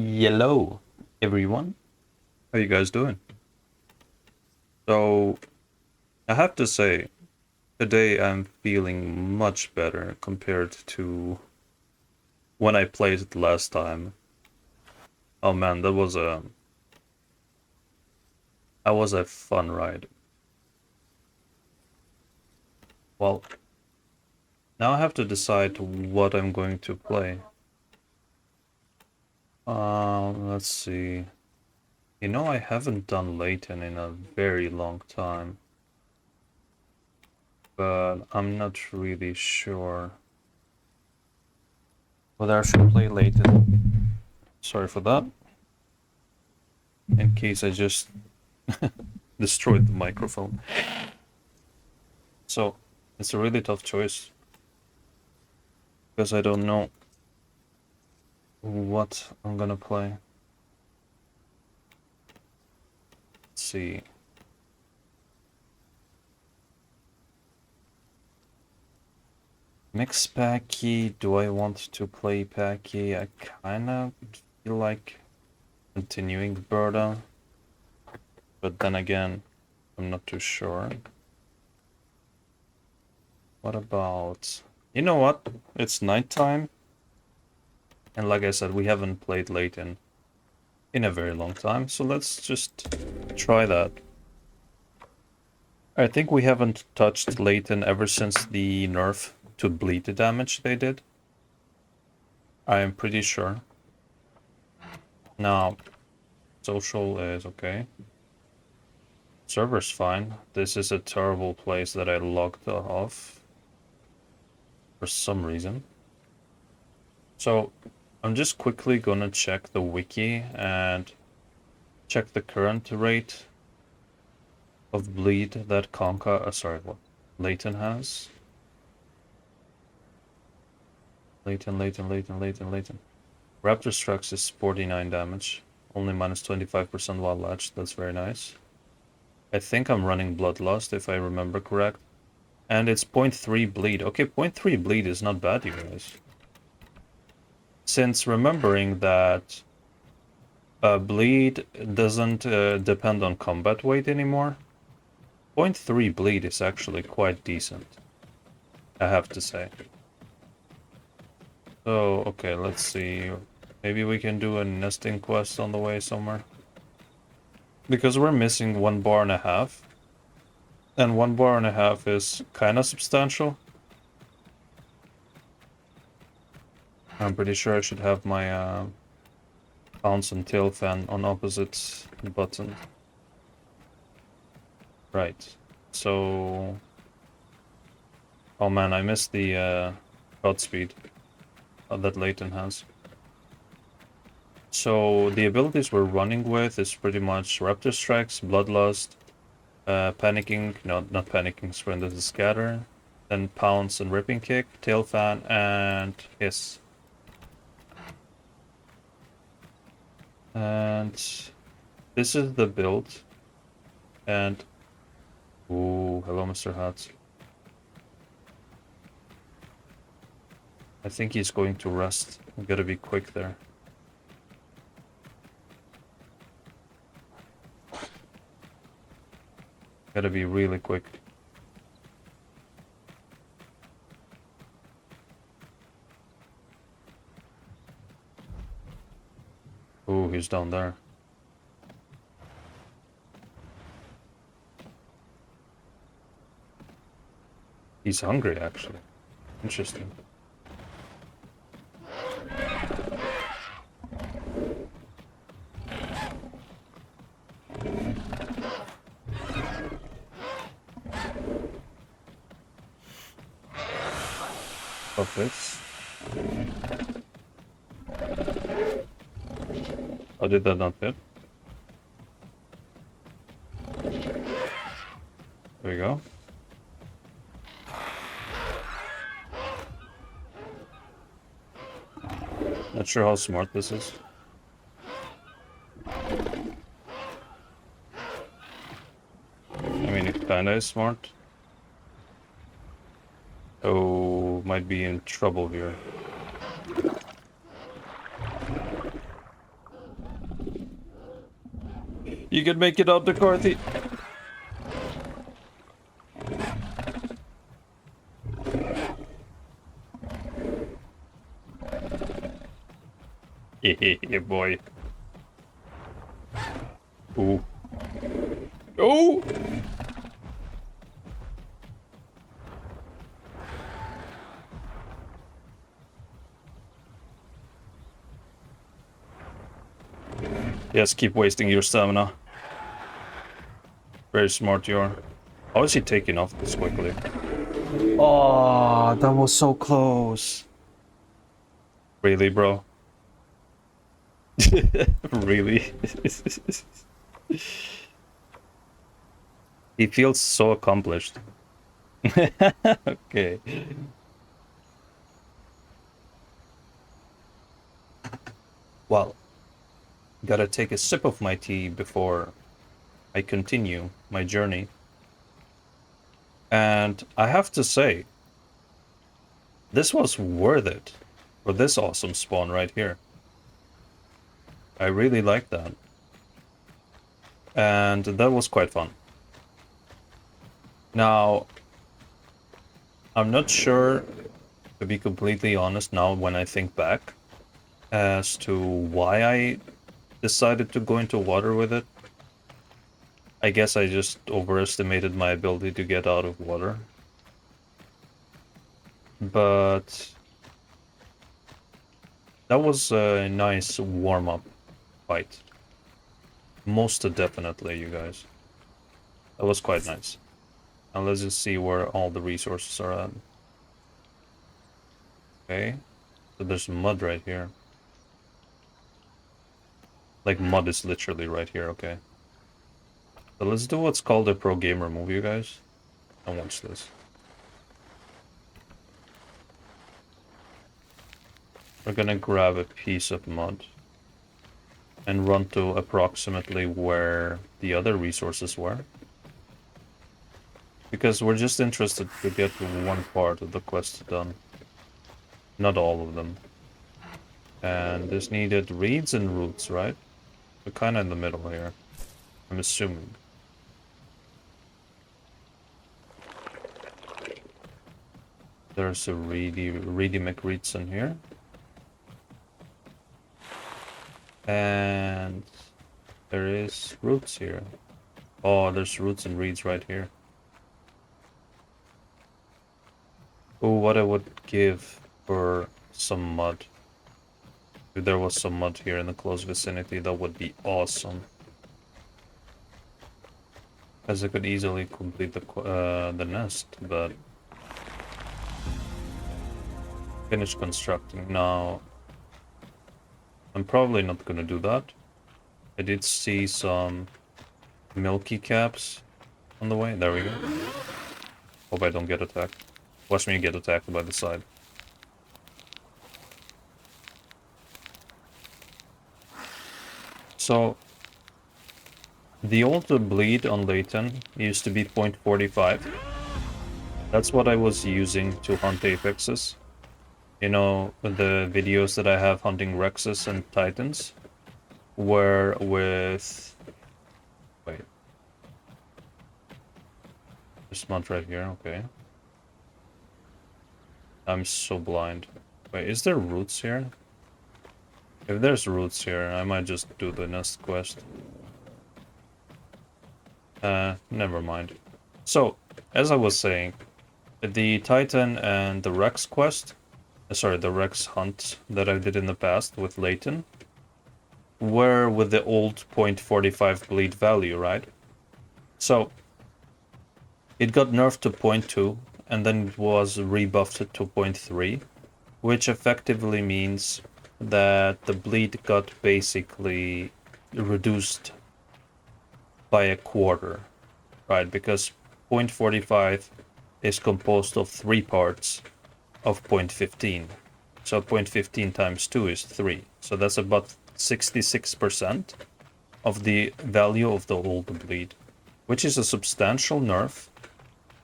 Hello, everyone. How you guys doing? So, I have to say, today I'm feeling much better compared to when I played it last time. Oh man, that was a fun ride. Well, now I have to decide what I'm going to play. Let's see. I haven't done Laten in a very long time, but I'm not really sure whether I should play Laten. Sorry for that. In case I just destroyed the microphone. So it's a really tough choice because I don't know what I'm gonna play. Let's see. Mix Packy. Do I want to play Packy? I kinda feel like continuing Berta, but then again, I'm not too sure. What about... You know what? It's nighttime. And like I said, we haven't played Laten in a very long time, so let's just try that. I think we haven't touched Laten ever since the nerf to bleed the damage they did. I am pretty sure. Now, social is okay. Server's fine. This is a terrible place that I logged off for some reason. So, I'm just quickly gonna check the wiki and check the current rate of bleed that Laten has. Laten. Raptor Strux is 49 damage. Only minus 25% while latched. That's very nice. I think I'm running Bloodlust if I remember correct. And it's 0.3 bleed. Okay, 0.3 bleed is not bad, you guys. Since remembering that bleed doesn't depend on combat weight anymore, 0.3 bleed is actually quite decent, I have to say. So, okay, let's see. Maybe we can do a nesting quest on the way somewhere. Because we're missing 1.5 bar. And 1.5 bar is kind of substantial. I'm pretty sure I should have my bounce and tail fan on opposite button. Right. So... Oh man, I missed the shot speed that Laten has. So the abilities we're running with is pretty much Raptor Strikes, Bloodlust, Panicking, no, not Panicking, Sprint is Scatter, then Pounce and Ripping Kick, Tail Fan, and Hiss. And this is the build. And... Ooh, hello Mr. Hatze. I think he's going to rest. We gotta be quick there. Gotta be really quick. Ooh, he's down there. He's hungry, actually. Interesting. Of this. How did that not hit? There we go. Not sure how smart this is. I mean, it kinda is smart. Oh, might be in trouble here. You can make it out, Dakarthy. Yeah, boy. Ooh. Oh! Yes, keep wasting your stamina. Very smart you are. How is he taking off this quickly? Oh, that was so close. Really, bro? Really? He feels so accomplished. Okay. Well, gotta take a sip of my tea before I continue my journey. And I have to say, this was worth it for this awesome spawn right here. I really like that. And that was quite fun. Now, I'm not sure, to be completely honest now when I think back, as to why I decided to go into water with it. I guess I just overestimated my ability to get out of water. But that was a nice warm-up fight. Most definitely, you guys. That was quite nice. Now let's just see where all the resources are at. Okay. So there's mud right here. Like, mud is literally right here, okay. So let's do what's called a pro gamer move, you guys. And watch this. We're gonna grab a piece of mud and run to approximately where the other resources were. Because we're just interested to get one part of the quest done. Not all of them. And this needed reeds and roots, right? We're kinda in the middle here. I'm assuming. There's a reedy McReeds in here. And there is roots here. Oh, there's roots and reeds right here. Oh, what I would give for some mud. If there was some mud here in the close vicinity, that would be awesome. As I could easily complete the nest, but finish constructing now. I'm probably not gonna do that. I did see some milky caps on the way. There we go. Hope I don't get attacked. Watch me get attacked by the side. So, the old bleed on Laten used to be 0.45. That's what I was using to hunt apexes. You know, the videos that I have hunting Rexes and Titans were with... Wait. There's mud right here, okay. I'm so blind. Wait, is there roots here? If there's roots here, I might just do the nest quest. Never mind. So, as I was saying, the Titan and the Rex quest, sorry, the Rex hunt that I did in the past with Laten, were with the old 0.45 bleed value, right? So, it got nerfed to 0.2, and then it was rebuffed to 0.3, which effectively means that the bleed got basically reduced by a quarter, right? Because 0.45 is composed of 3 parts of 0.15. So 0.15 times 2 is 3. So that's about 66% of the value of the old bleed, which is a substantial nerf.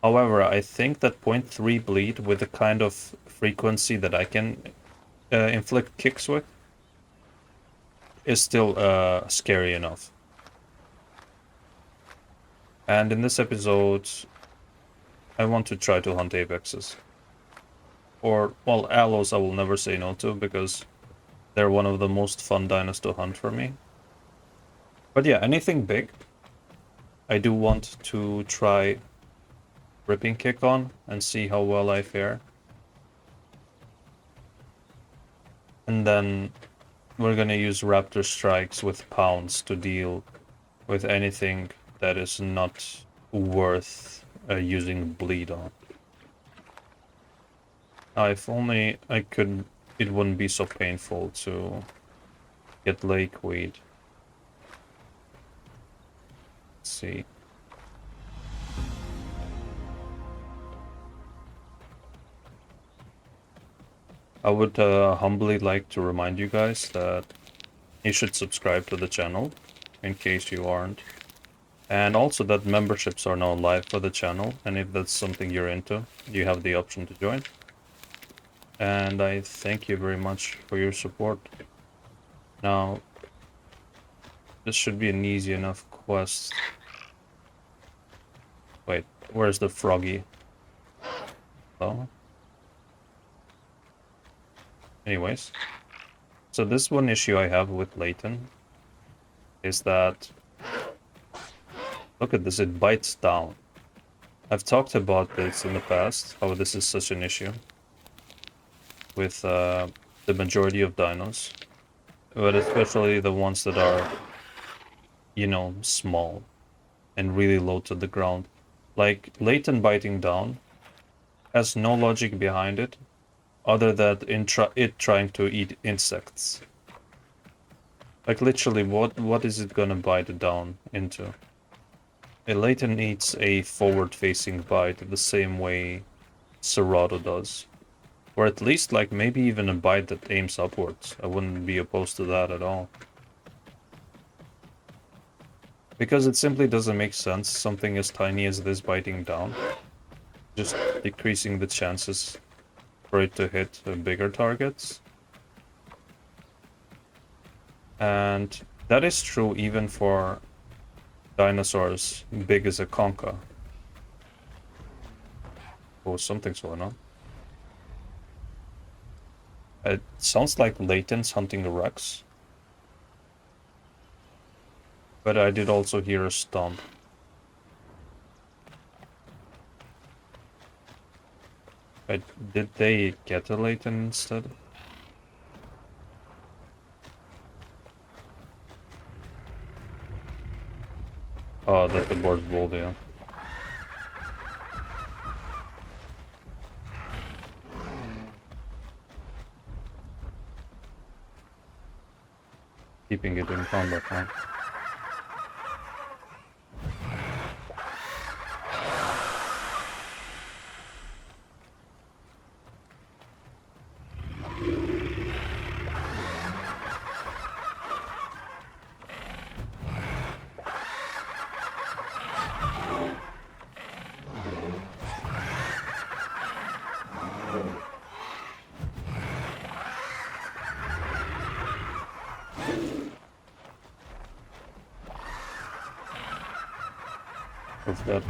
However, I think that 0.3 bleed with the kind of frequency that I can inflict kicks with is still scary enough. And in this episode, I want to try to hunt apexes. Or, well, aloes I will never say no to, because they're one of the most fun dinos to hunt for me. But yeah, anything big, I do want to try ripping kick on and see how well I fare. And then we're gonna use raptor strikes with pounds to deal with anything that is not worth using bleed on. If only I could, it wouldn't be so painful to get lakeweed. Let's see. I would humbly like to remind you guys that you should subscribe to the channel, in case you aren't. And also that memberships are now live for the channel, and if that's something you're into, you have the option to join. And I thank you very much for your support. Now, this should be an easy enough quest. Wait, where's the froggy? Oh. Anyways, so this one issue I have with Laten is that, look at this, it bites down. I've talked about this in the past, how this is such an issue with the majority of dinos, but especially the ones that are, you know, small and really low to the ground. Like, Laten biting down has no logic behind it, other than it trying to eat insects. Like, literally, what is it gonna bite down into? A Laten eats a forward-facing bite the same way Serrato does. Or at least, like, maybe even a bite that aims upwards. I wouldn't be opposed to that at all. Because it simply doesn't make sense, something as tiny as this biting down, just decreasing the chances for it to hit bigger targets. And that is true even for dinosaurs big as a concha. Oh, something's going on. It sounds like Laten's hunting a Rex. But I did also hear a stomp. But did they get a Laten instead? Oh, that's the board's bold, yeah. Keeping it in combat now. What's that?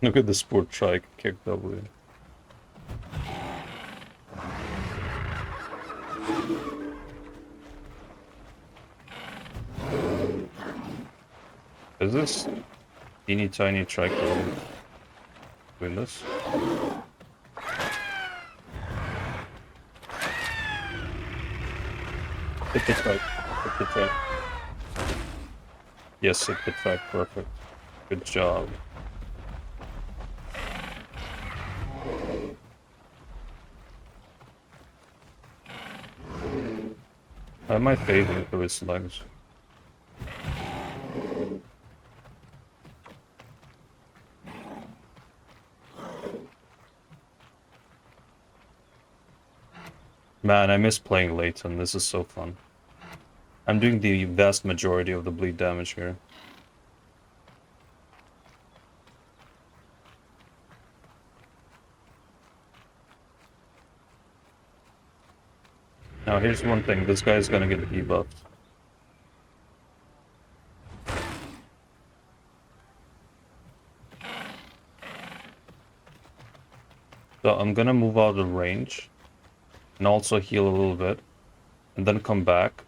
Look at the sport trike kick W. Is this teeny tiny trike doing this? Hit the trike. Hit the trike. Yes, hit the trike. Perfect. Good job. I might fade him through his legs. Man, I miss playing Laten. This is so fun. I'm doing the vast majority of the bleed damage here. Now here's one thing, this guy's gonna get debuffed. So I'm gonna move out of range and also heal a little bit and then come back.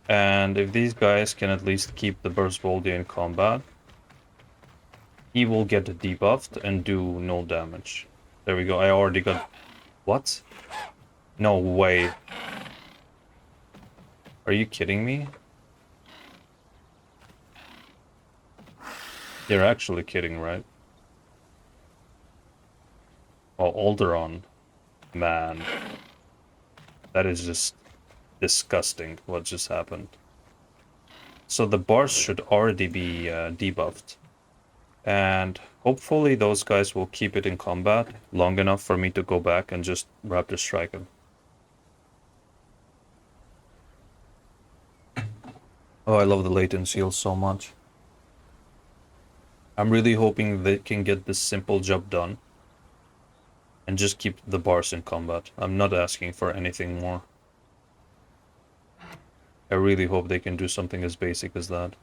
And if these guys can at least keep the Burst Boldy in combat, he will get debuffed and do no damage. There we go. I already got... What? No way. Are you kidding me? You're actually kidding, right? Oh, Alderon. Man. That is just disgusting what just happened. So the bars should already be debuffed. And hopefully those guys will keep it in combat long enough for me to go back and just Raptor Strike him. Oh, I love the Laten seal so much. I'm really hoping they can get this simple job done and just keep the bars in combat. I'm not asking for anything more. I really hope they can do something as basic as that.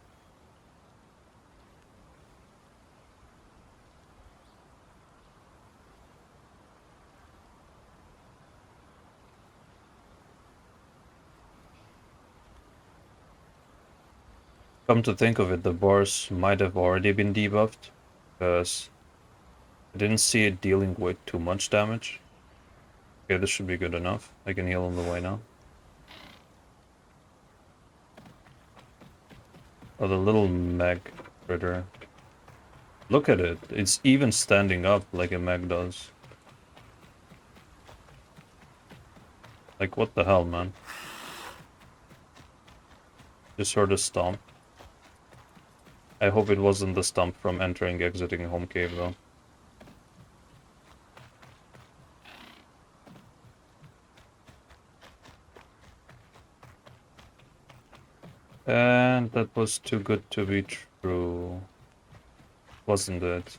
Come to think of it, the bars might have already been debuffed, because I didn't see it dealing with too much damage. Okay, this should be good enough. I can heal on the way now. Oh, the little meg critter. Look at it. It's even standing up like a meg does. Like, what the hell, man? Just heard a stomp. I hope it wasn't the stomp from exiting home cave, though. And that was too good to be true. Wasn't it?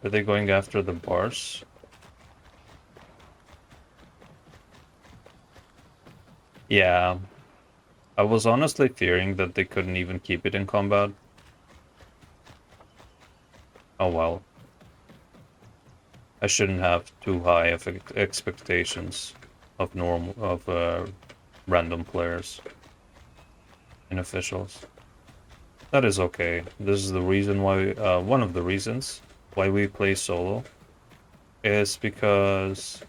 Are they going after the bars? Yeah. I was honestly fearing that they couldn't even keep it in combat. Oh well. I shouldn't have too high of expectations of random players and officials. That is okay. This is the reason why, one of the reasons why we play solo is because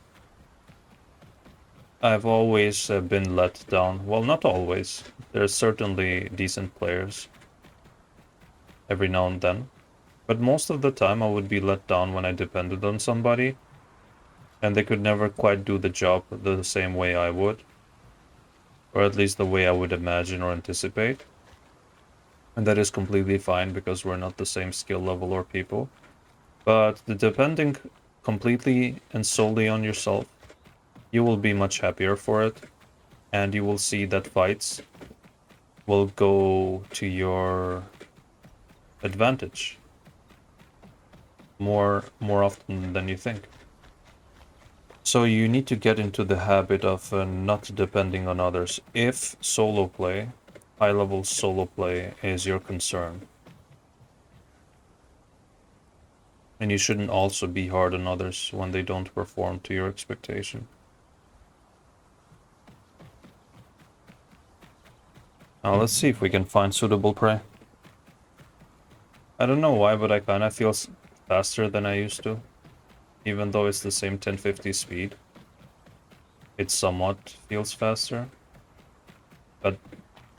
I've always been let down. Well, not always. There's certainly decent players every now and then. But most of the time I would be let down when I depended on somebody and they could never quite do the job the same way I would. Or at least the way I would imagine or anticipate. And that is completely fine because we're not the same skill level or people. But depending completely and solely on yourself, you will be much happier for it. And you will see that fights will go to your advantage more often than you think. So you need to get into the habit of not depending on others. If solo play, high-level solo play is your concern. And you shouldn't also be hard on others when they don't perform to your expectation. Now let's see if we can find suitable prey. I don't know why, but I kinda feel faster than I used to. Even though it's the same 1050 speed. It somewhat feels faster. But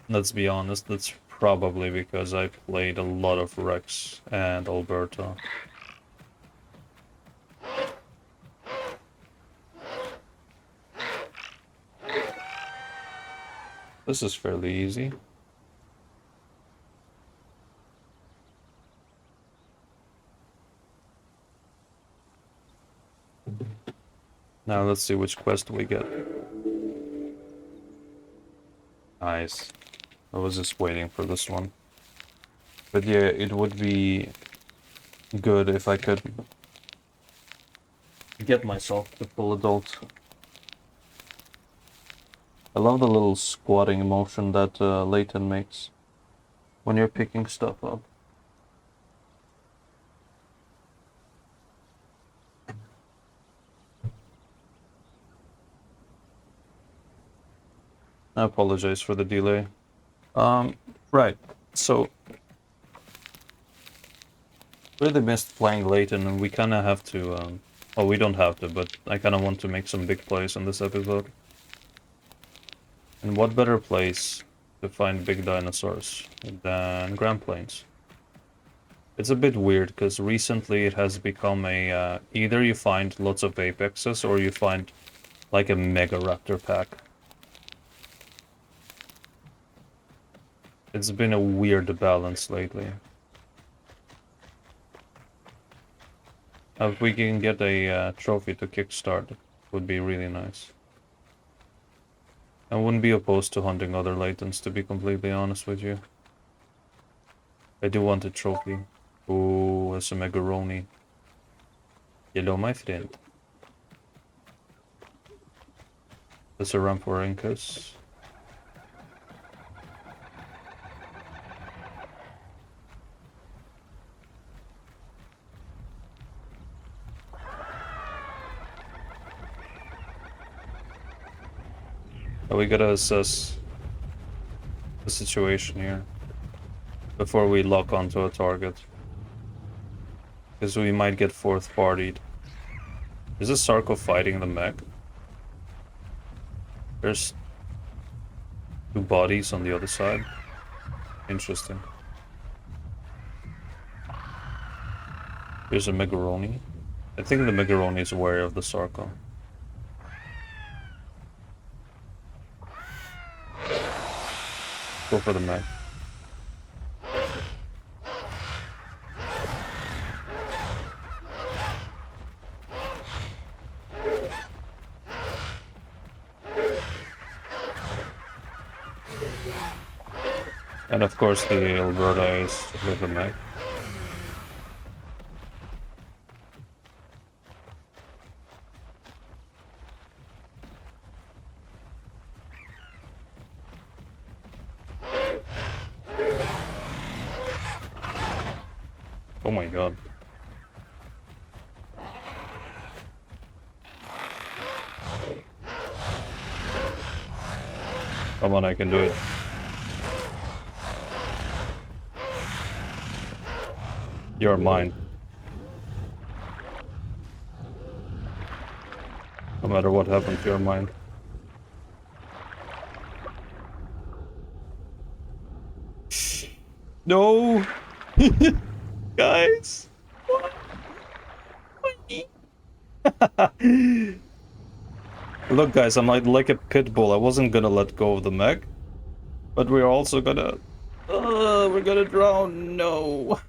let's be honest, that's probably because I played a lot of Rex and Alberta. This is fairly easy. Now let's see which quest we get. Nice. I was just waiting for this one. But yeah, it would be good if I could get myself to full adult. I love the little squatting motion that Laten makes when you're picking stuff up. I apologize for the delay. Right. So really missed playing Laten, and we kind of have to. Well, we don't have to, but I kind of want to make some big plays in this episode. And what better place to find big dinosaurs than Grand Plains? It's a bit weird because recently it has become a either you find lots of apexes or you find like a mega raptor pack. It's been a weird balance lately. If we can get a trophy to kickstart, it would be really nice. I wouldn't be opposed to hunting other Latens, to be completely honest with you. I do want a trophy. Ooh, it's a Megaroni. Hello, my friend. That's a Ramphorinkus. We gotta assess the situation here before we lock onto a target. Because we might get fourth partied. Is this Sarko fighting the mech? There's two bodies on the other side. Interesting. Here's a Megaroni. I think the Megaroni is aware of the Sarko. Go for the mech. And of course the Alberta is with the mech. Oh my god. Come on, I can do it. You're mine. No matter what happens, you're mine. No! Guys! Look, guys, I'm like a pit bull. I wasn't gonna let go of the mech, but we're also gonna... we're gonna drown. No!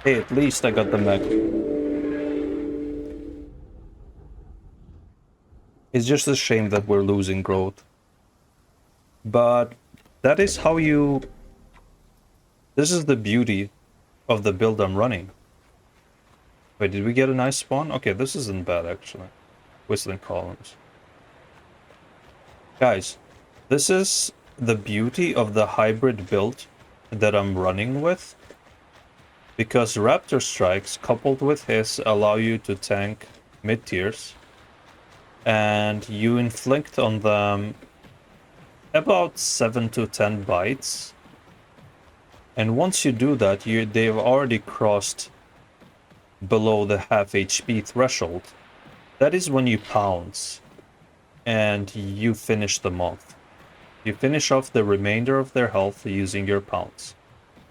Hey, at least I got the mech. It's just a shame that we're losing growth. But that is how you... This is the beauty of the build I'm running. Wait, did we get a nice spawn? Okay, this isn't bad, actually. Whistling columns. Guys, this is the beauty of the hybrid build that I'm running with. Because Raptor Strikes, coupled with his, allow you to tank mid-tiers. And you inflict on them about 7 to 10 bites. And once you do that, they've already crossed below the half HP threshold. That is when you pounce and you finish them off. You finish off the remainder of their health using your pounce.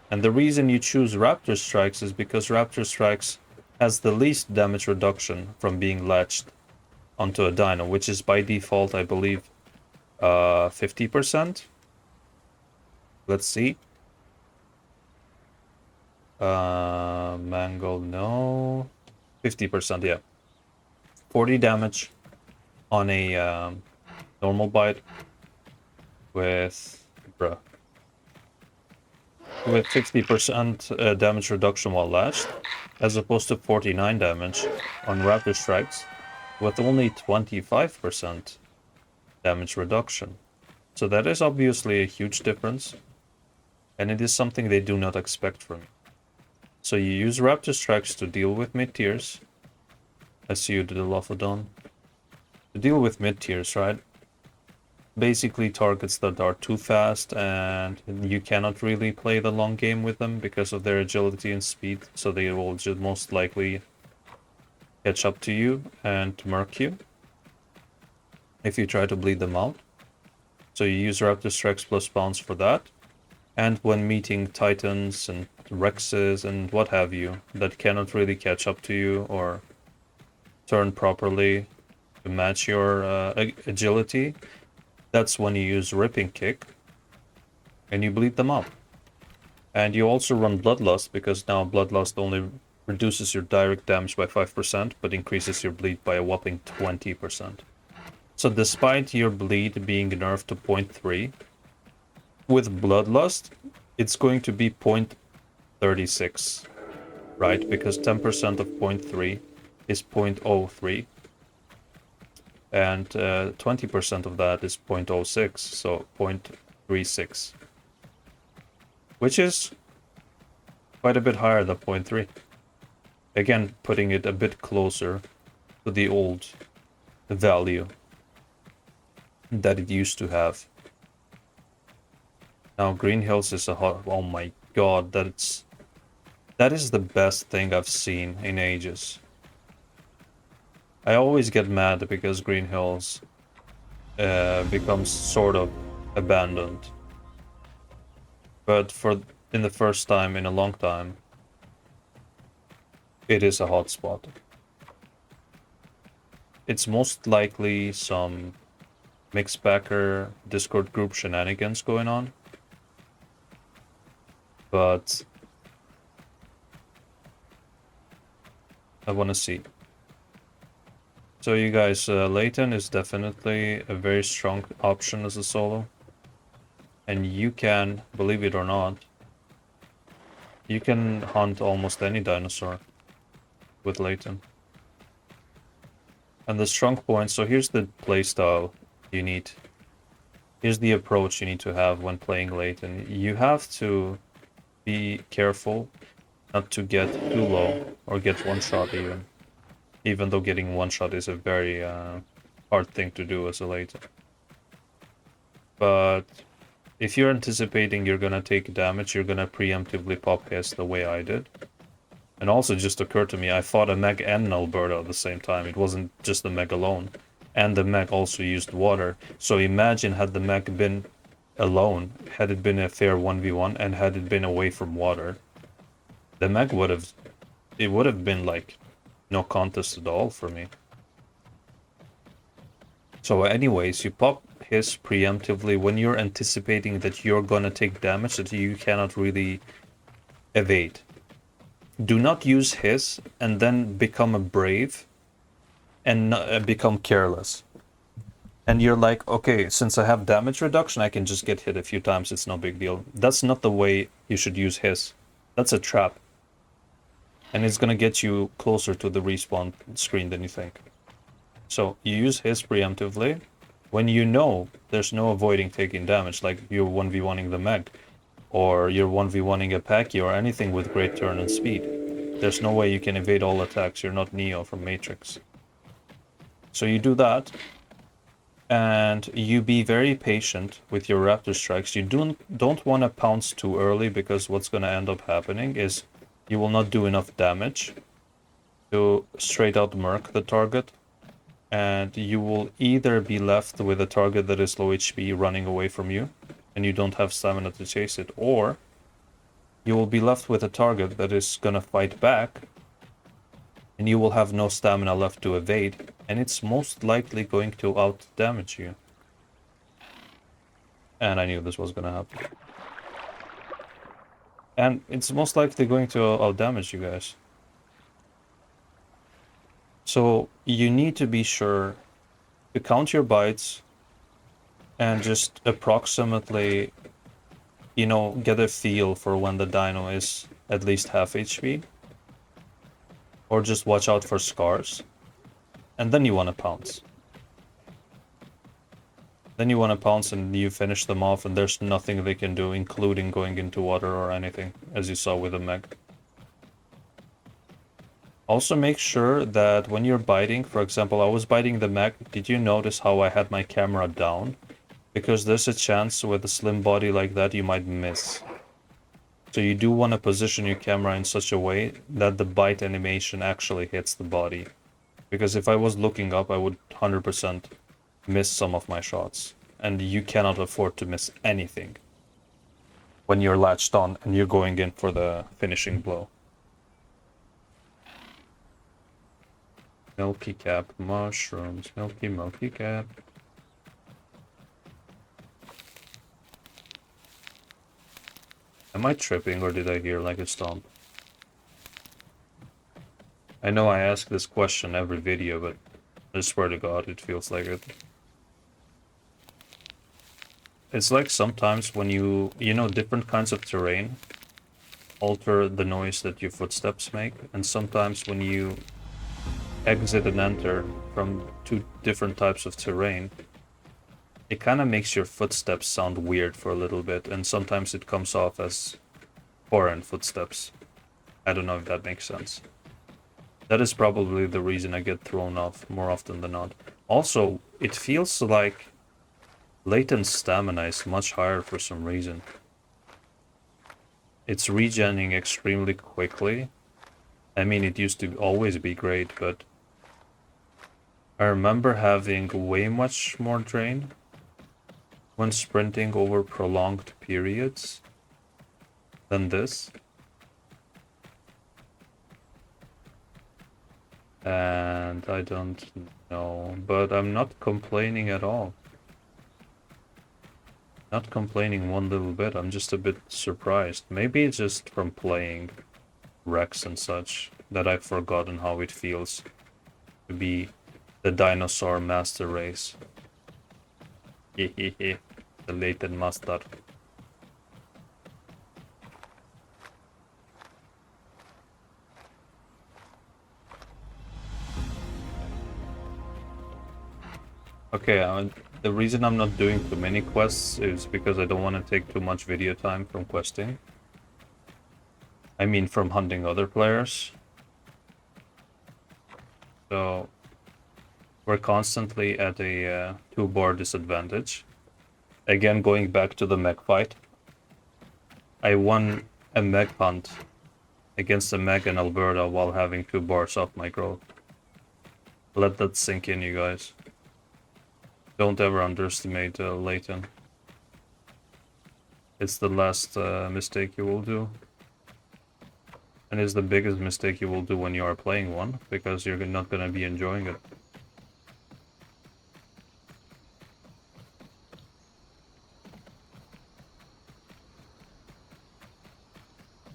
And the reason you choose Raptor Strikes is because Raptor Strikes has the least damage reduction from being latched onto a dino, which is by default, I believe, 50%. Let's see. Mango, no. 50%, yeah. 40 damage on a normal bite with 60% damage reduction while latched, as opposed to 49 damage on Raptor Strikes with only 25% damage reduction. So that is obviously a huge difference, and it is something they do not expect from you. So you use Raptor Strikes to deal with mid-tiers. I see you did a Lophodon. To deal with mid-tiers, right? basically targets that are too fast and you cannot really play the long game with them because of their agility and speed, so they will just most likely catch up to you and murk you if you try to bleed them out. So you use Raptor-Strix plus bounce for that. And when meeting Titans and Rexes and what have you that cannot really catch up to you or turn properly to match your agility, that's when you use Ripping Kick and you bleed them up. And you also run Bloodlust, because now Bloodlust only reduces your direct damage by 5%, but increases your bleed by a whopping 20%. So despite your bleed being nerfed to 0.3, with Bloodlust, it's going to be 0.36, right? Because 10% of 0.3 is 0.03, and 20% of that is 0.06, so 0.36, which is quite a bit higher than 0.3. Again, putting it a bit closer to the old value that it used to have. Now Green Hills is a hot, oh my god, that is the best thing I've seen in ages. I always get mad because Green Hills becomes sort of abandoned. But in the first time in a long time, it is a hotspot. It's most likely some Mixbacker Discord group shenanigans going on. But I want to see. So you guys, Laten is definitely a very strong option as a solo. And you can, believe it or not, you can hunt almost any dinosaur with Laten. And the strong points, so here's the playstyle you need. Here's the approach you need to have when playing Laten. You have to be careful not to get too low or get one shot even though getting one shot is a very hard thing to do as a Laten. But if you're anticipating you're gonna take damage, you're gonna preemptively pop Hiss the way I did. And also just occurred to me, I fought a Meg and an Alberta at the same time. It wasn't just the Meg alone. And the Meg also used water. So imagine had the Meg been alone, had it been a fair 1v1, and had it been away from water, the Meg would have been like no contest at all for me. So anyways, you pop Hiss preemptively when you're anticipating that you're gonna take damage that you cannot really evade. Do not use Hiss and then become a brave and become careless. And you're like, okay, since I have damage reduction, I can just get hit a few times, it's no big deal. That's not the way you should use Hiss. That's a trap. And it's gonna get you closer to the respawn screen than you think. So you use Hiss preemptively when you know there's no avoiding taking damage, like you're 1v1ing the Meg, or you're 1v1ing a Paki, or anything with great turn and speed. There's no way you can evade all attacks, you're not Neo from Matrix. So you do that, and you be very patient with your Raptor Strikes. You don't want to pounce too early, because what's going to end up happening is you will not do enough damage to straight out murk the target, and you will either be left with a target that is low HP running away from you, and you don't have stamina to chase it, or you will be left with a target that is gonna fight back, and you will have no stamina left to evade, and it's most likely going to out-damage you. And I knew this was gonna happen. And it's most likely going to out-damage you guys. So you need to be sure to count your bites and just approximately, you know, get a feel for when the dino is at least half HP. Or just watch out for scars. And then you want to pounce. Then you want to pounce and you finish them off, and there's nothing they can do, including going into water or anything, as you saw with the Meg. Also make sure that when you're biting, for example, I was biting the Meg, did you notice how I had my camera down? Because there's a chance with a slim body like that you might miss. So you do want to position your camera in such a way that the bite animation actually hits the body. Because if I was looking up, I would 100% miss some of my shots. And you cannot afford to miss anything when you're latched on and you're going in for the finishing blow. Milky cap mushrooms, milky cap. Am I tripping or did I hear like a stomp? I know I ask this question every video, but I swear to God, it feels like it. It's like sometimes when you know, different kinds of terrain alter the noise that your footsteps make, and sometimes when you exit and enter from two different types of terrain, it kind of makes your footsteps sound weird for a little bit, and sometimes it comes off as foreign footsteps. I don't know if that makes sense. That is probably the reason I get thrown off more often than not. Also, it feels like Laten's stamina is much higher for some reason. It's regenning extremely quickly. I mean, it used to always be great, but I remember having way much more drain when sprinting over prolonged periods than this. And I don't know, but I'm not complaining at all. Not complaining one little bit, I'm just a bit surprised. Maybe it's just from playing Rex and such that I've forgotten how it feels to be the dinosaur master race. Hehehe, the Laten master. Okay, the reason I'm not doing too many quests is because I don't want to take too much video time from questing. I mean from hunting other players. So we're constantly at a 2-bar disadvantage. Again, going back to the mech fight. I won a mech hunt against a mech in Alberta while having 2 bars off my growth. Let that sink in, you guys. Don't ever underestimate Laten. It's the last mistake you will do. And it's the biggest mistake you will do when you are playing one, because you're not going to be enjoying it.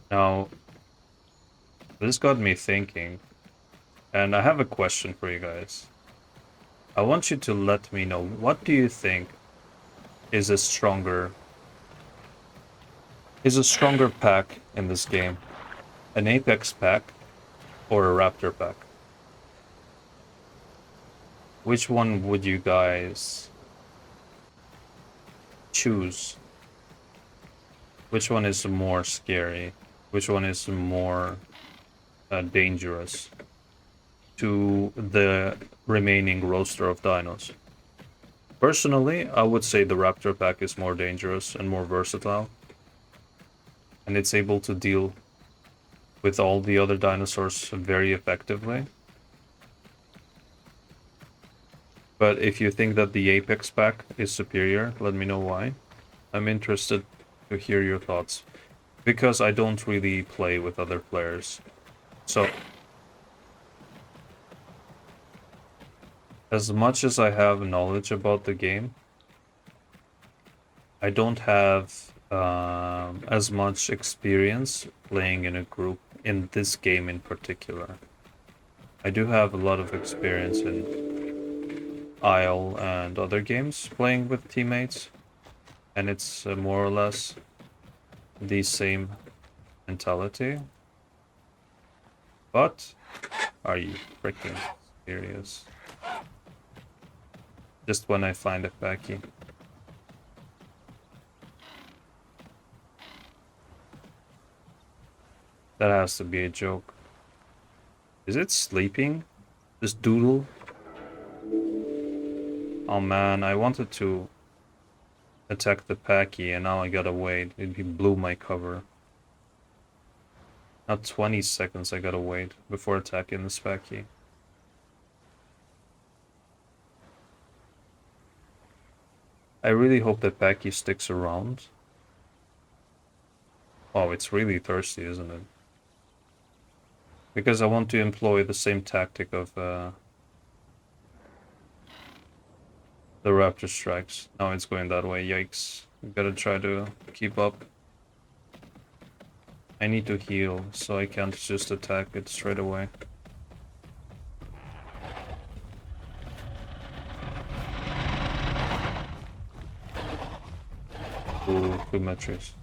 Now, this got me thinking, and I have a question for you guys. I want you to let me know, what do you think is a stronger pack in this game? An Apex pack or a Raptor pack? Which one would you guys choose? Which one is more scary? Which one is more dangerous to the remaining roster of dinos? Personally, I would say the Raptor pack is more dangerous and more versatile. And it's able to deal with all the other dinosaurs very effectively. But if you think that the Apex pack is superior, let me know why. I'm interested to hear your thoughts, because I don't really play with other players. So, as much as I have knowledge about the game, I don't have as much experience playing in a group in this game in particular. I do have a lot of experience in Isle and other games playing with teammates, and it's more or less the same mentality. But are you freaking serious? Just when I find a packy. That has to be a joke. Is it sleeping? This doodle? Oh man, I wanted to attack the Packy, and now I gotta wait. It blew my cover. Now 20 seconds I gotta wait before attacking this Packy. I really hope that Packy sticks around. Oh, it's really thirsty, isn't it? Because I want to employ the same tactic of the raptor strikes. Now it's going that way, yikes. I gotta try to keep up. I need to heal, so I can't just attack it straight away. Ooh, two metrics.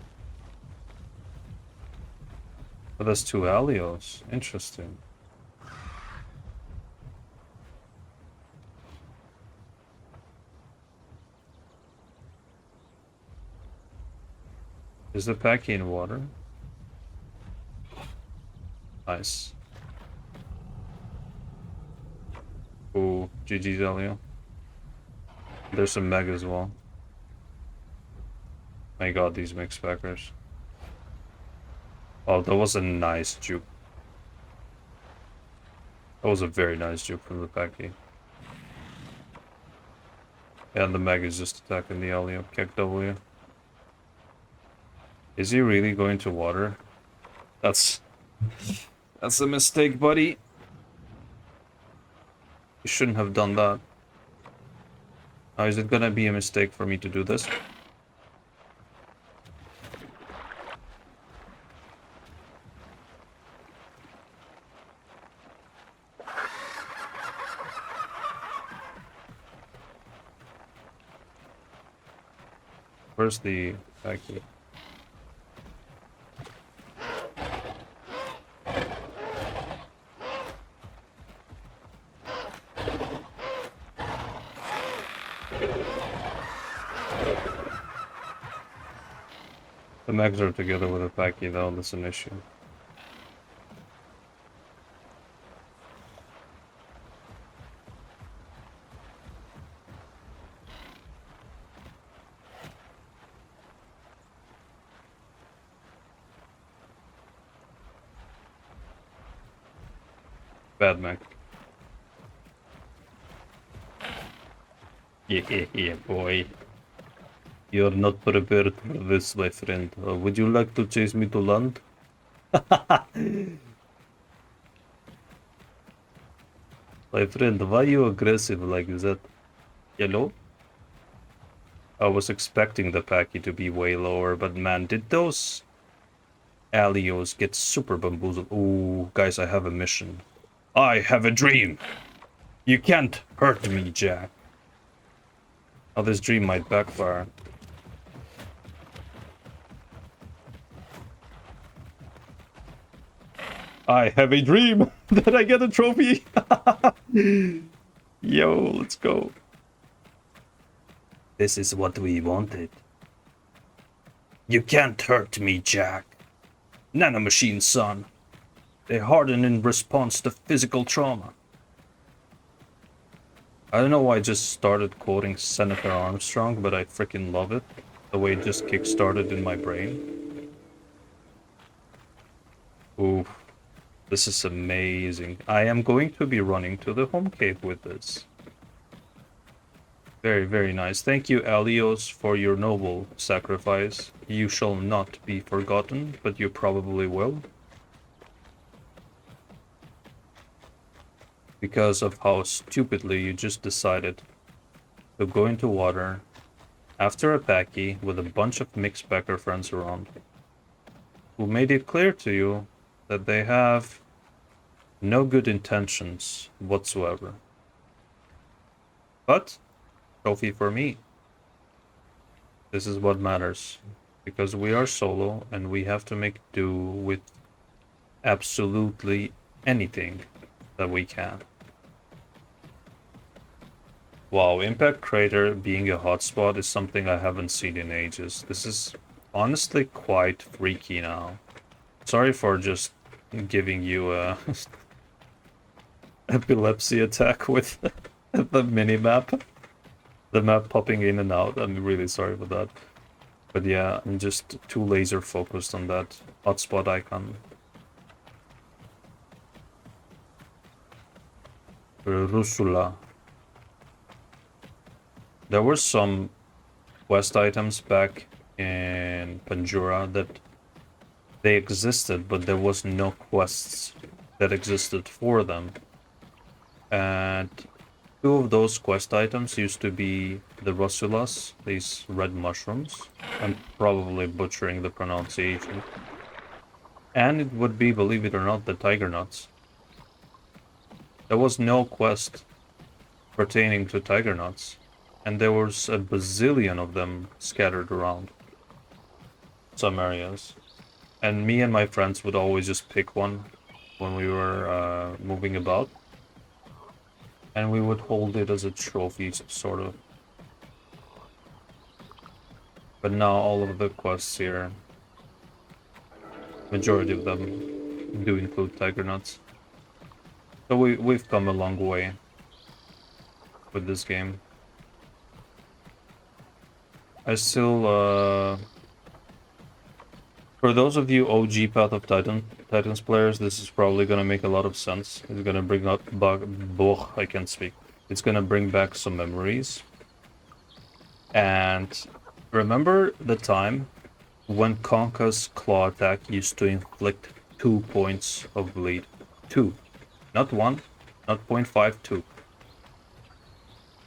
But that's two Alios. Interesting. Is the Packy in water? Nice. Ooh, GG's Alio. There's some Meg as well. My god, these mixed backers. Oh, that was a nice juke. That was a very nice juke from the Packy. And the Meg is just attacking the Alio. Kick W. Is he really going to water? That's a mistake, buddy. You shouldn't have done that. Now, is it gonna be a mistake for me to do this? Where's the Packy? The Megs are together with the Packy though, that's an issue. Bad Meg. Yeah, boy. You're not prepared for this, my friend. Would you like to chase me to land? My friend, why are you aggressive like that? Hello? I was expecting the Packy to be way lower, but man, did those Alios get super bamboozled. Ooh, guys, I have a mission. I have a dream! You can't hurt me, Jack. Oh, this dream might backfire. I have a dream that I get a trophy. Yo, let's go. This is what we wanted. You can't hurt me, Jack. Nanomachine, son. They harden in response to physical trauma. I don't know why I just started quoting Senator Armstrong, but I freaking love it. The way it just kick-started in my brain. Ooh. This is amazing. I am going to be running to the home cave with this. Very, very nice. Thank you, Alios, for your noble sacrifice. You shall not be forgotten, but you probably will. Because of how stupidly you just decided to go into water after a Packy with a bunch of mixed backer friends around, who made it clear to you that they have no good intentions whatsoever. But, trophy for me. This is what matters. Because we are solo and we have to make do with absolutely anything that we can. Wow, Impact Crater being a hotspot is something I haven't seen in ages. This is honestly quite freaky now. Sorry for just giving you a epilepsy attack with the minimap. the map popping in and out. I'm really sorry for that. But yeah, I'm just too laser focused on that hotspot icon. Rusula. There were some quest items back in Panjura that they existed, but there was no quests that existed for them. And two of those quest items used to be the Rusulas, these red mushrooms. I'm probably butchering the pronunciation. And it would be, believe it or not, the tiger nuts. There was no quest pertaining to tiger nuts, and there was a bazillion of them scattered around some areas. And me and my friends would always just pick one when we were moving about, and we would hold it as a trophy, sort of. But now all of the quests here, majority of them do include tiger nuts. So we've come a long way with this game. I still, for those of you OG Path of Titans players, this is probably gonna make a lot of sense. It's gonna bring up I can't speak. It's gonna bring back some memories. And remember the time when Conka's claw attack used to inflict 2 points of bleed? 2. Not 1, not 0.5, 2.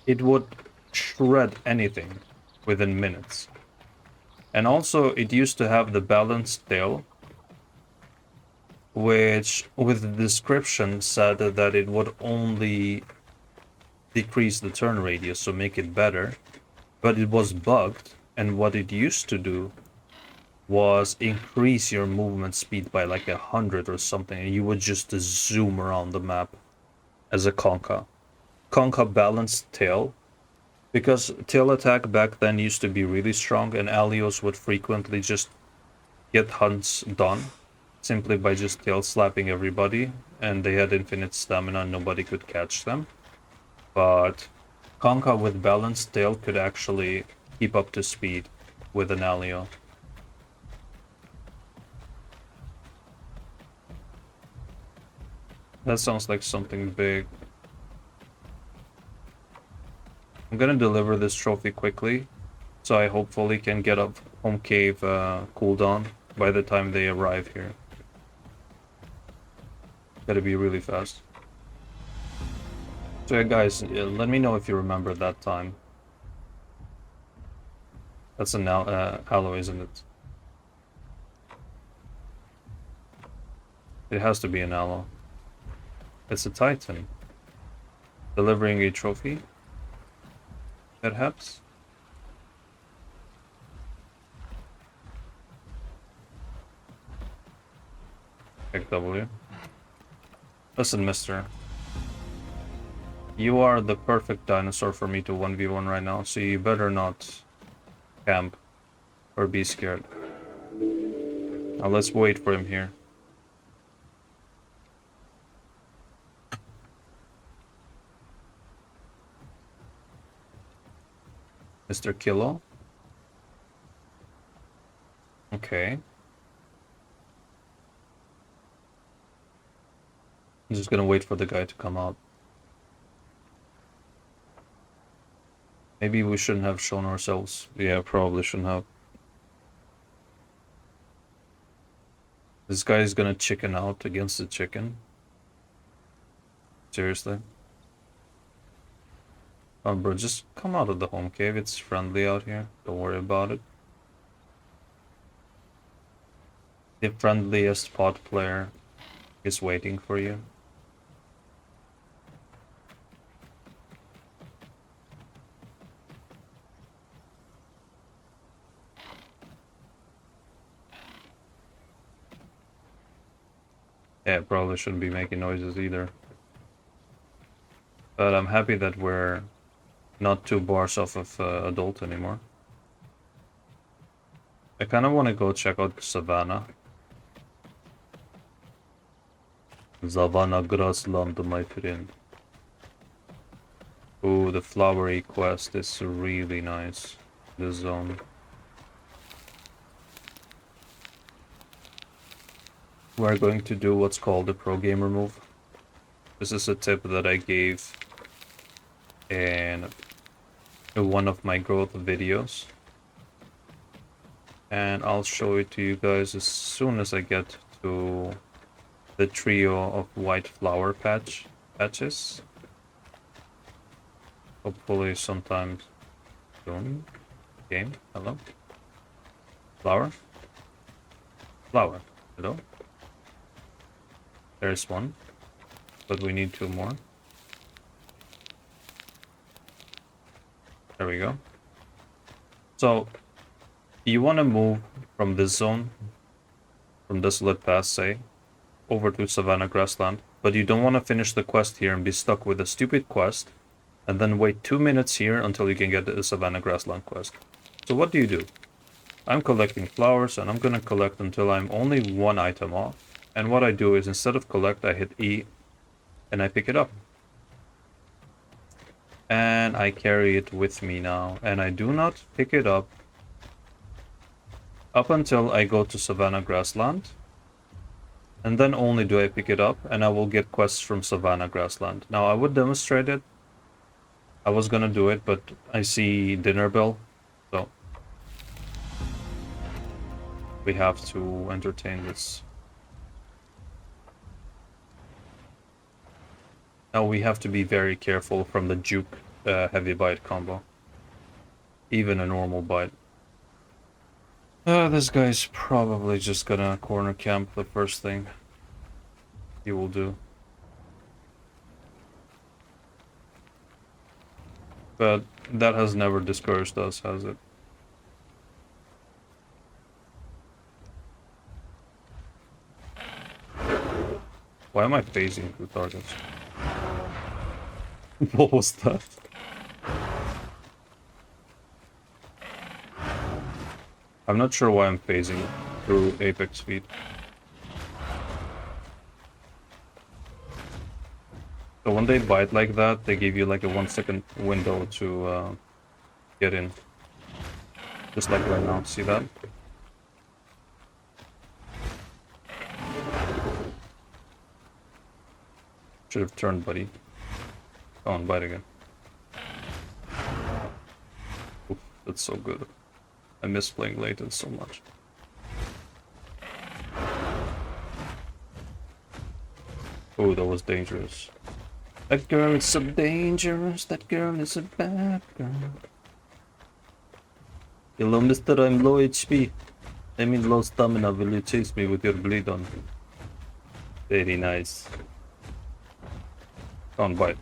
It would shred anything within minutes. And also, it used to have the balanced tail, which, with the description, said that it would only decrease the turn radius, so make it better. But it was bugged, and what it used to do was increase your movement speed by like 100 or something, and you would just zoom around the map as a Conka. Conka balanced tail, because tail attack back then used to be really strong, and Alios would frequently just get hunts done simply by just tail slapping everybody, and they had infinite stamina and nobody could catch them. But Conka with balanced tail could actually keep up to speed with an Alio. That sounds like something big. I'm gonna deliver this trophy quickly, so I hopefully can get up home cave cooldown by the time they arrive here. Gotta be really fast. So yeah, guys, let me know if you remember that time. That's an aloe, isn't it? It has to be an aloe. It's a titan. Delivering a trophy? Perhaps? W. Listen, mister. You are the perfect dinosaur for me to 1v1 right now, so you better not camp or be scared. Now let's wait for him here. Mr. Kilo? Okay. I'm just gonna wait for the guy to come out. Maybe we shouldn't have shown ourselves. Yeah, probably shouldn't have. This guy is gonna chicken out against the chicken. Seriously? Oh, bro, just come out of the home cave. It's friendly out here. Don't worry about it. The friendliest pod player is waiting for you. Yeah, probably shouldn't be making noises either. But I'm happy that we're not 2 bars off of adult anymore. I kind of want to go check out Savannah. Savannah grassland, my friend. Oh, the flowery quest is really nice. This zone. We're going to do what's called the pro gamer move. This is a tip that I gave in one of my growth videos. And I'll show it to you guys as soon as I get to the trio of white flower patches. Hopefully sometime soon. Game, hello? Flower? Flower, hello? There's one, but we need 2 more. There we go. So, you want to move from this zone, from Desolate Pass, say, over to Savannah Grassland, but you don't want to finish the quest here and be stuck with a stupid quest, and then wait 2 minutes here until you can get the Savannah Grassland quest. So what do? I'm collecting flowers, and I'm gonna collect until I'm only 1 item off. And what I do is, instead of collect, I hit E, and I pick it up. And I carry it with me now, and I do not pick it up until I go to Savannah Grassland. And then only do I pick it up, and I will get quests from Savannah Grassland. Now, I would demonstrate it. I was gonna do it, but I see dinner bell, so we have to entertain this. Now we have to be very careful from the juke heavy bite combo. Even a normal bite. This guy's probably just gonna corner camp the first thing he will do. But that has never discouraged us, has it? Why am I phasing through targets? What was that? I'm not sure why I'm phasing through apex speed. So when they bite like that, they give you like a 1-second window to get in. Just like right now, see that? Should have turned, buddy. Go on, bite again. Oof, that's so good. I miss playing Laten so much. Oh, that was dangerous. That girl is so dangerous, that girl is a bad girl. Hello, mister, I'm low HP. I mean low stamina, will you chase me with your bleed on? Very nice. Come on, bite.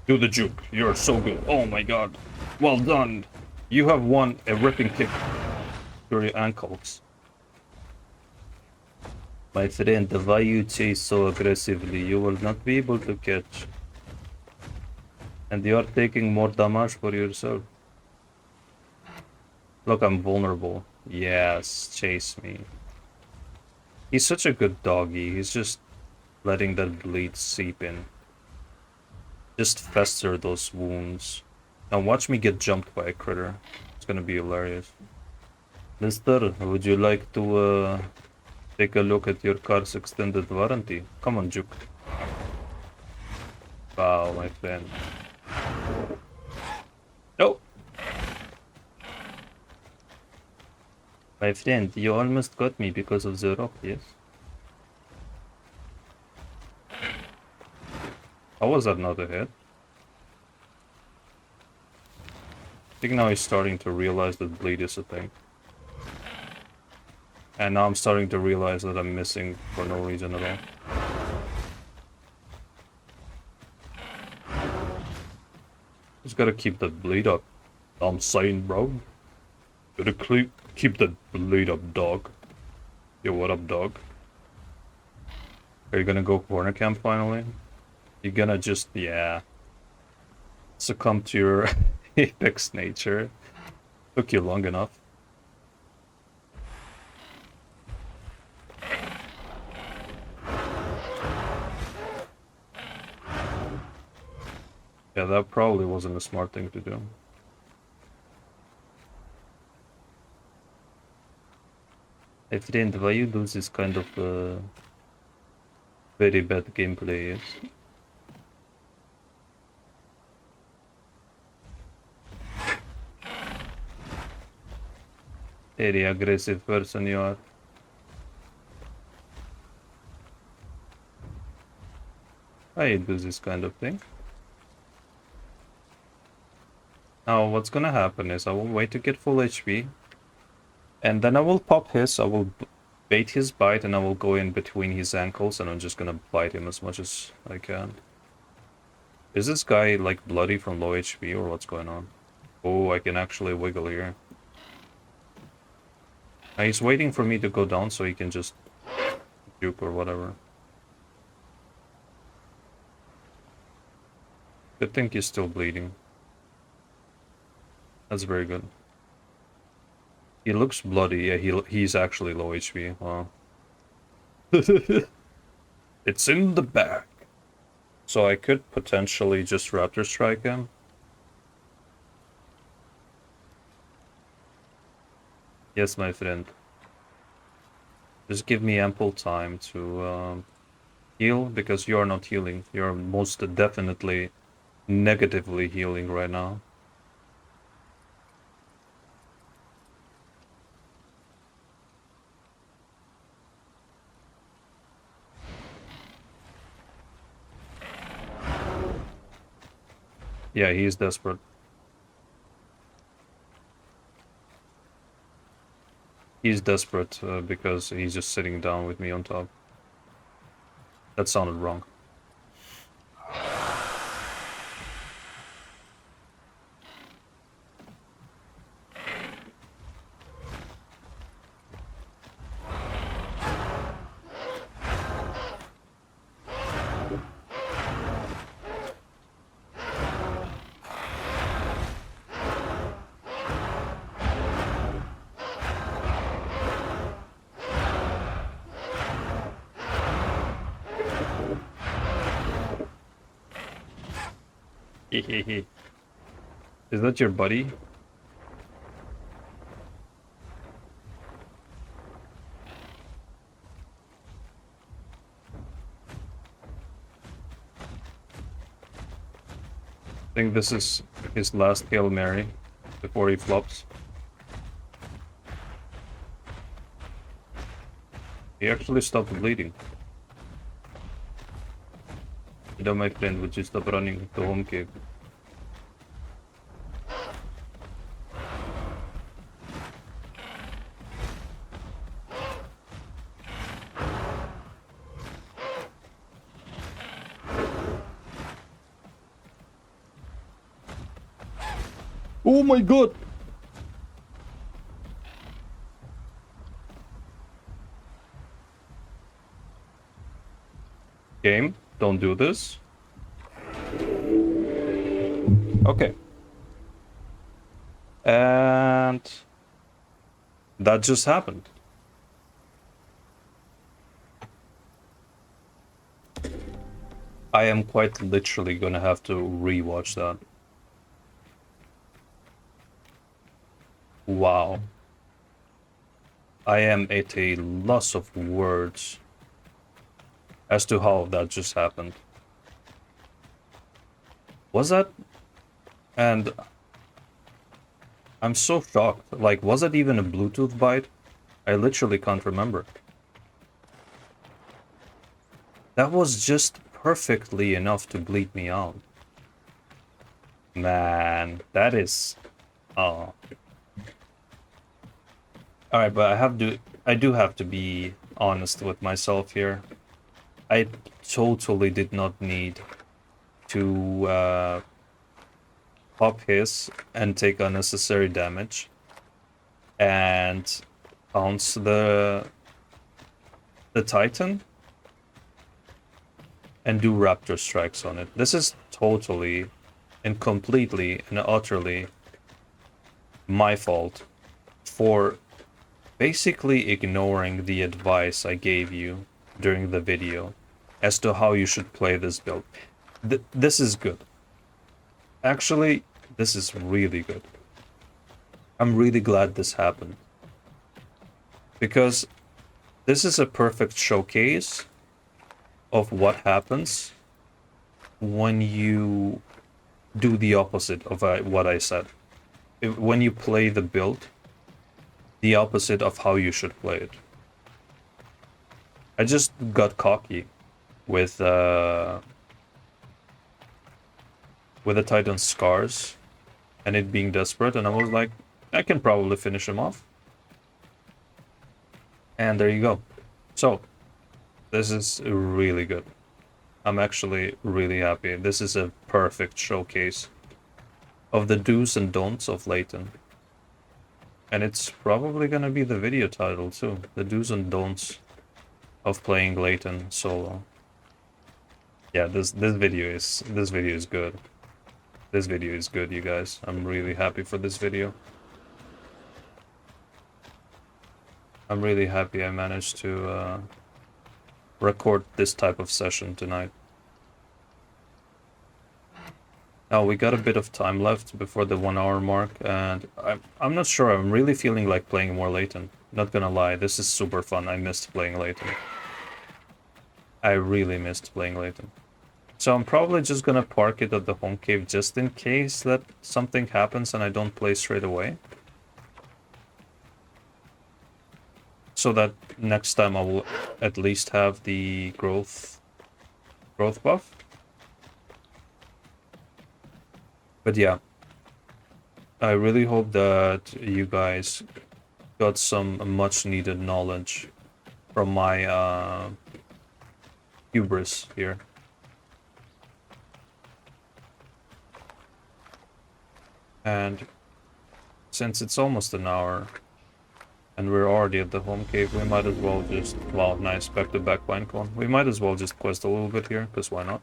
Do the juke, you're so good. Oh my god. Well done. You have won a ripping kick through your ankles. My friend, why you chase so aggressively? You will not be able to catch. And you are taking more damage for yourself. Look, I'm vulnerable. Yes, chase me. He's such a good doggy. He's just letting that bleed seep in. Just fester those wounds. Now watch me get jumped by a critter. It's gonna be hilarious. Mister, would you like to take a look at your car's extended warranty? Come on, Juke. Wow, my friend. No! My friend, you almost got me because of the rock, yes? How was that not a hit? I think now he's starting to realize that bleed is a thing. And now I'm starting to realize that I'm missing for no reason at all. Just gotta keep that bleed up. I'm saying, bro. Gotta keep that bleed up, dog. Yo, what up, dog? Are you gonna go corner camp finally? You're gonna just, yeah, succumb to your apex nature. Took you long enough. Yeah, that probably wasn't a smart thing to do. Hey friend, why you do this kind of very bad gameplay? Yes? Very aggressive person you are. I do this kind of thing. Now what's gonna happen is I will wait to get full HP. And then I will pop his, I will bait his bite, and I will go in between his ankles, and I'm just gonna bite him as much as I can. Is this guy, like, bloody from low HP, or what's going on? Oh, I can actually wiggle here. Now he's waiting for me to go down so he can just juke or whatever. Good thing he's still bleeding. That's very good. He looks bloody. Yeah, he's actually low HP. Wow. It's in the back. So I could potentially just Raptor Strike him. Yes, my friend. Just give me ample time to heal, because you're not healing. You're most definitely negatively healing right now. Yeah, he's desperate. He's desperate because he's just sitting down with me on top. That sounded wrong. Hehehe. Is that your buddy? I think this is his last Hail Mary before he flops. He actually stopped bleeding. You know, my friend, would you stop running to home cave? Oh my god! Game, don't do this. Okay. And that just happened. I am quite literally gonna have to rewatch that. Wow. I am at a loss of words as to how that just happened. Was that? And I'm so shocked. Like, was it even a Bluetooth bite? I literally can't remember. That was just perfectly enough to bleed me out. Man, that is... Oh. Alright, but I do have to be honest with myself here. I totally did not need to pop his and take unnecessary damage and bounce the Titan and do Raptor strikes on it. This is totally and completely and utterly my fault for basically ignoring the advice I gave you during the video as to how you should play this build. This is good. Actually, this is really good. I'm really glad this happened. Because this is a perfect showcase of what happens when you do the opposite of what I said. When you play the build, the opposite of how you should play it. I just got cocky with the Titan's scars and it being desperate, and I was like, I can probably finish him off. And there you go. So, this is really good. I'm actually really happy. This is a perfect showcase of the do's and don'ts of Laten. And it's probably gonna be the video title too. The do's and don'ts of playing Laten solo. Yeah, this video is good. This video is good, you guys. I'm really happy for this video. I'm really happy I managed to record this type of session tonight. Now we got a bit of time left before the 1 hour mark, and I'm not sure. I'm really feeling like playing more Laten. Not gonna lie, this is super fun. I missed playing Laten. I really missed playing Laten. So I'm probably just gonna park it at the home cave just in case that something happens and I don't play straight away. So that next time I will at least have the growth buff. But yeah, I really hope that you guys got some much needed knowledge from my hubris here. And since it's almost an hour and we're already at the home cave, we might as well just, wow, nice, back to back pinecone. We might as well just quest a little bit here, because why not?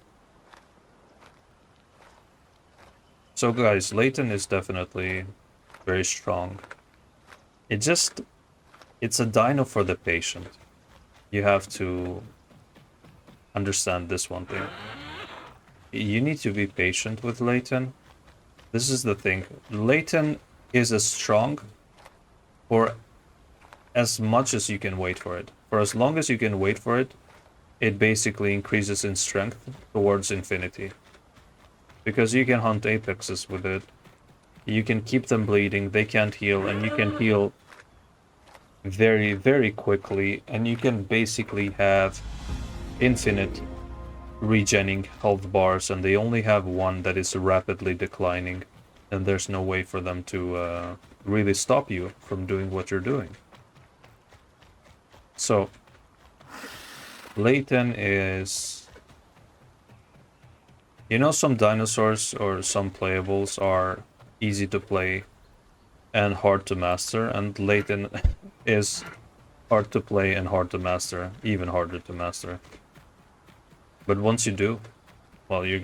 So guys, Laten is definitely very strong. It's a dino for the patient. You have to understand this one thing. You need to be patient with Laten. This is the thing. Laten is as strong for as much as you can wait for it. For as long as you can wait for it, it basically increases in strength towards infinity. Because you can hunt apexes with it. You can keep them bleeding, they can't heal, and you can heal very, very quickly, and you can basically have infinite regenning health bars, and they only have one that is rapidly declining, and there's no way for them to really stop you from doing what you're doing. So, Laten is... You know, some dinosaurs or some playables are easy to play and hard to master, and Laten is hard to play and hard to master, even harder to master. But once you do, well, you're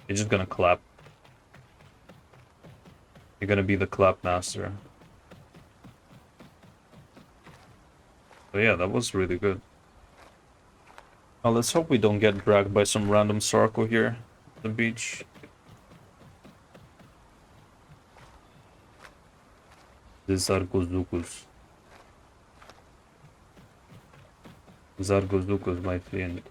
just gonna clap. You're gonna be the clap master. So yeah, that was really good. Now let's hope we don't get dragged by some random Sarko here at the beach. The Zargozukus. Zargozukus, my friend.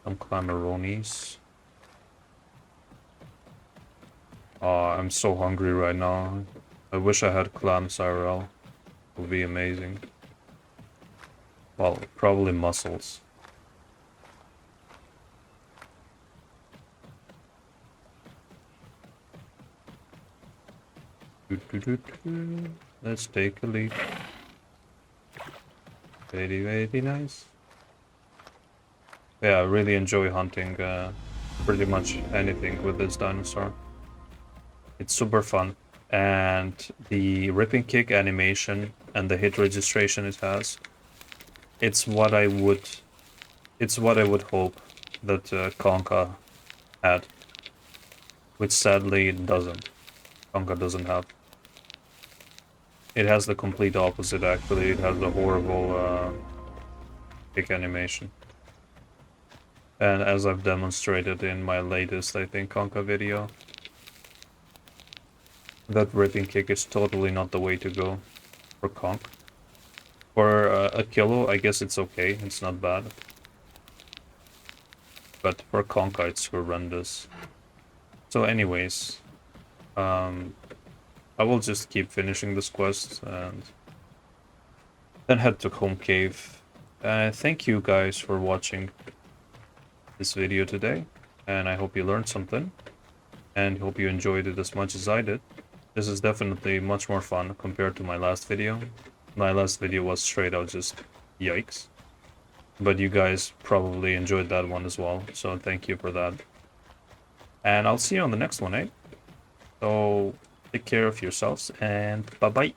Some Clamaronis. Oh, I'm so hungry right now. I wish I had clams IRL. It would be amazing. Well, probably mussels. Let's take a leap. Very, very nice. Yeah, I really enjoy hunting pretty much anything with this dinosaur. It's super fun. And the ripping kick animation and the hit registration it has, it's what I would hope that Conka had, which sadly it doesn't. Conka doesn't have. It has the complete opposite, actually. It has a horrible kick animation. And as I've demonstrated in my latest, I think, Conca video, that ripping kick is totally not the way to go for conch. For a kilo, I guess it's okay, it's not bad. But for concha, it's horrendous. So anyways, I will just keep finishing this quest and then head to home cave. Thank you guys for watching this video today, and I hope you learned something, and hope you enjoyed it as much as I did. This is definitely much more fun compared to my last video. My last video was straight out just yikes. But you guys probably enjoyed that one as well, so thank you for that. And I'll see you on the next one, eh? So take care of yourselves, and bye-bye.